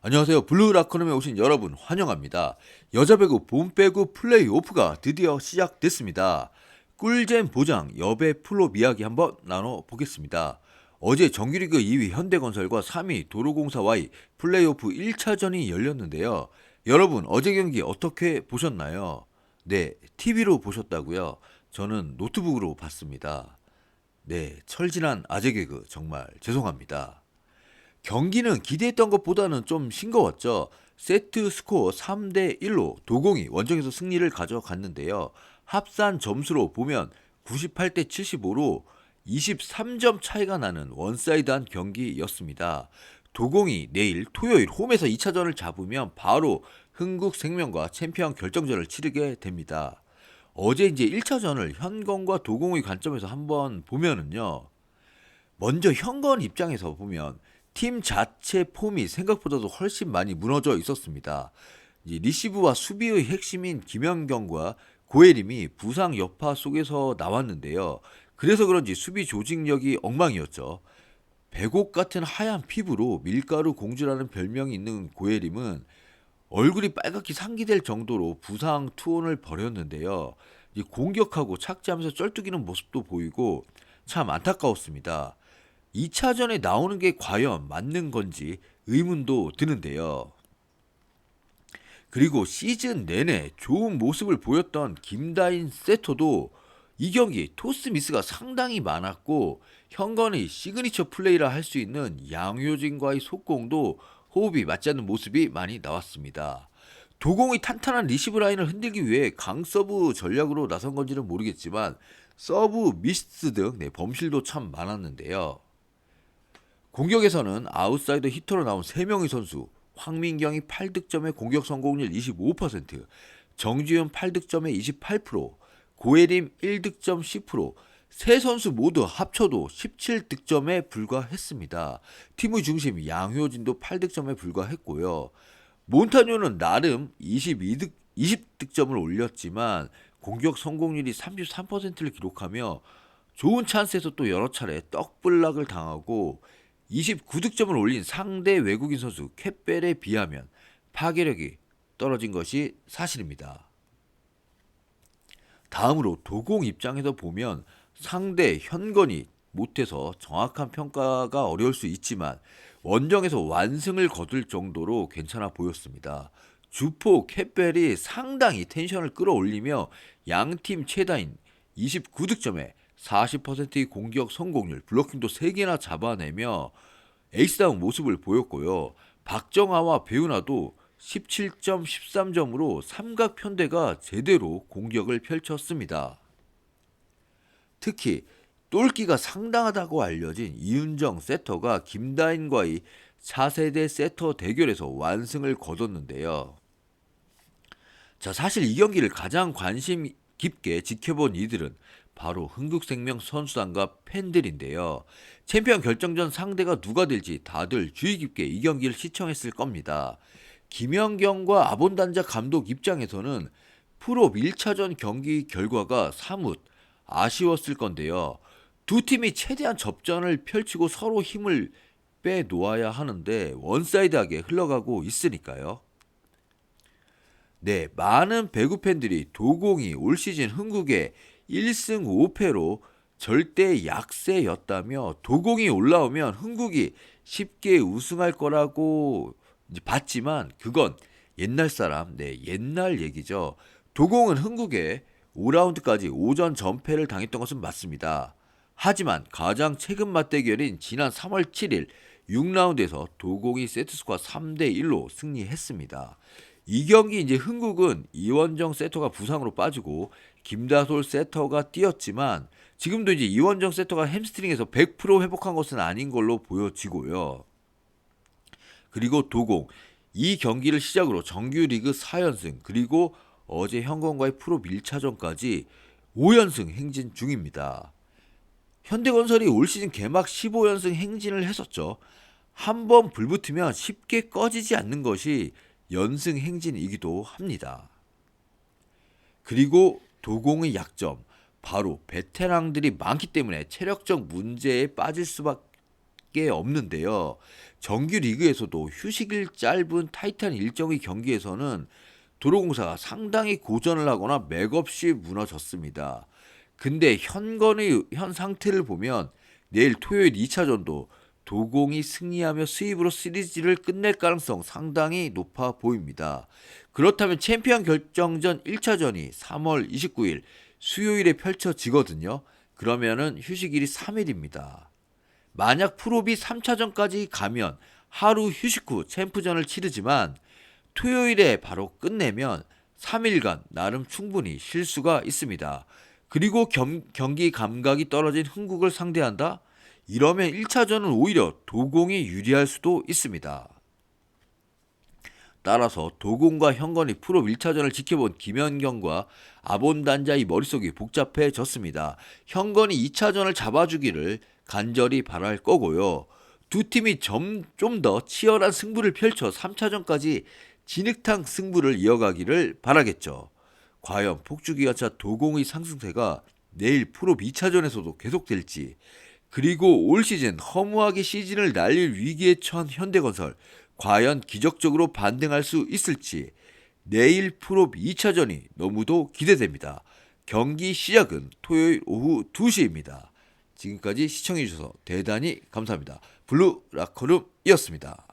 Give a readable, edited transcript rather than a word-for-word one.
안녕하세요. 블루라커룸에 오신 여러분 환영합니다. 여자 배구 봄배구 플레이오프가 드디어 시작됐습니다. 꿀잼 보장 여배 플롭 이야기 한번 나눠보겠습니다. 어제 정규리그 2위 현대건설과 3위 도로공사 Y 플레이오프 1차전이 열렸는데요. 여러분 어제 경기 어떻게 보셨나요? 네, TV로 보셨다고요? 저는 노트북으로 봤습니다. 네, 철진한 아재 개그 정말 죄송합니다. 경기는 기대했던 것보다는 좀 싱거웠죠. 세트 스코어 3대 1로 도공이 원정에서 승리를 가져갔는데요. 합산 점수로 보면 98대 75로 23점 차이가 나는 원사이드한 경기였습니다. 도공이 내일 토요일 홈에서 2차전을 잡으면 바로 흥국생명과 챔피언 결정전을 치르게 됩니다. 어제 이제 1차전을 현건과 도공의 관점에서 한번 보면은요. 먼저 현건 입장에서 보면 팀 자체 폼이 생각보다도 훨씬 많이 무너져 있었습니다. 이제 리시브와 수비의 핵심인 김연경과 고혜림이 부상 여파 속에서 나왔는데요. 그래서 그런지 수비 조직력이 엉망이었죠. 백옥 같은 하얀 피부로 밀가루 공주라는 별명이 있는 고혜림은 얼굴이 빨갛게 상기될 정도로 부상 투혼을 벌였는데요. 공격하고 착지하면서 쩔뚝이는 모습도 보이고 참 안타까웠습니다. 2차전에 나오는 게 과연 맞는 건지 의문도 드는데요. 그리고 시즌 내내 좋은 모습을 보였던 김다인 세터도 이 경기 토스 미스가 상당히 많았고 현건의 시그니처 플레이라 할 수 있는 양효진과의 속공도 호흡이 맞지 않는 모습이 많이 나왔습니다. 도공의 탄탄한 리시브 라인을 흔들기 위해 강서브 전략으로 나선 건지는 모르겠지만 서브 미스 등 범실도 참 많았는데요. 공격에서는 아웃사이더 히터로 나온 3명의 선수, 황민경이 8득점에 공격 성공률 25%, 정지훈 8득점에 28%, 고혜림 1득점 10%, 세 선수 모두 합쳐도 17득점에 불과했습니다. 팀의 중심 양효진도 8득점에 불과했고요. 몬타뇨는 나름 20득점을 올렸지만 공격 성공률이 33%를 기록하며 좋은 찬스에서 또 여러 차례 떡블락을 당하고 29득점을 올린 상대 외국인 선수 캣벨에 비하면 파괴력이 떨어진 것이 사실입니다. 다음으로 도공 입장에서 보면 상대 현건이 못해서 정확한 평가가 어려울 수 있지만 원정에서 완승을 거둘 정도로 괜찮아 보였습니다. 주포 캣벨이 상당히 텐션을 끌어올리며 양팀 최다인 29득점에 40%의 공격 성공률, 블로킹도 3개나 잡아내며 에이스다운 모습을 보였고요. 박정아와 배우나도 17점, 13점으로 삼각 편대가 제대로 공격을 펼쳤습니다. 특히 똘끼가 상당하다고 알려진 이윤정 세터가 김다인과의 4세대 세터 대결에서 완승을 거뒀는데요. 자, 사실 이 경기를 가장 관심 깊게 지켜본 이들은 바로 흥국생명 선수단과 팬들인데요. 챔피언 결정전 상대가 누가 될지 다들 주의 깊게 이 경기를 시청했을 겁니다. 김연경과 아본단자 감독 입장에서는 프로 1차전 경기 결과가 사뭇 아쉬웠을 건데요. 두 팀이 최대한 접전을 펼치고 서로 힘을 빼놓아야 하는데 원사이드하게 흘러가고 있으니까요. 네, 많은 배구 팬들이 도공이 올 시즌 흥국의 1승 5패로 절대 약세였다며 도공이 올라오면 흥국이 쉽게 우승할 거라고 봤지만 그건 옛날 사람, 옛날 얘기죠. 도공은 흥국에 5라운드까지 오전 전패를 당했던 것은 맞습니다. 하지만 가장 최근 맞대결인 지난 3월 7일 6라운드에서 도공이 세트스코어 3대 1로 승리했습니다. 이 경기 이제 흥국은 이원정 세터가 부상으로 빠지고 김다솔 세터가 뛰었지만 지금도 이제 이원정 세터가 햄스트링에서 100% 회복한 것은 아닌 걸로 보여지고요. 그리고 도공 이 경기를 시작으로 정규리그 4연승 그리고 어제 현건과의 프로 1차전까지 5연승 행진 중입니다. 현대건설이 올 시즌 개막 15연승 행진을 했었죠. 한번 불붙으면 쉽게 꺼지지 않는 것이 연승 행진이기도 합니다. 그리고 도공의 약점, 바로 베테랑들이 많기 때문에 체력적 문제에 빠질 수밖에 수밖에 없는데요. 정규 리그에서도 휴식일 짧은 타이트한 일정의 경기에서는 도로공사가 상당히 고전을 하거나 맥없이 무너졌습니다. 근데 현 상태를 보면 내일 토요일 2차전도 도공이 승리하며 수입으로 시리즈를 끝낼 가능성 상당히 높아 보입니다. 그렇다면 챔피언 결정전 1차전이 3월 29일 수요일에 펼쳐지거든요. 그러면은 휴식일이 3일입니다. 만약 프로비 3차전까지 가면 하루 휴식 후 챔프전을 치르지만 토요일에 바로 끝내면 3일간 나름 충분히 쉴 수가 있습니다. 그리고 경기 감각이 떨어진 흥국을 상대한다? 이러면 1차전은 오히려 도공이 유리할 수도 있습니다. 따라서 도공과 현건이 프로 1차전을 지켜본 김연경과 아본단자의 머릿속이 복잡해졌습니다. 현건이 2차전을 잡아주기를 간절히 바랄 거고요. 두 팀이 좀 더 치열한 승부를 펼쳐 3차전까지 진흙탕 승부를 이어가기를 바라겠죠. 과연 폭주기관차 도공의 상승세가 내일 프로 2차전에서도 계속될지, 그리고 올 시즌 허무하게 시즌을 날릴 위기에 처한 현대건설 과연 기적적으로 반등할 수 있을지 내일 프로 2차전이 너무도 기대됩니다. 경기 시작은 토요일 오후 2시입니다. 지금까지 시청해주셔서 대단히 감사합니다. 블루 라커룸이었습니다.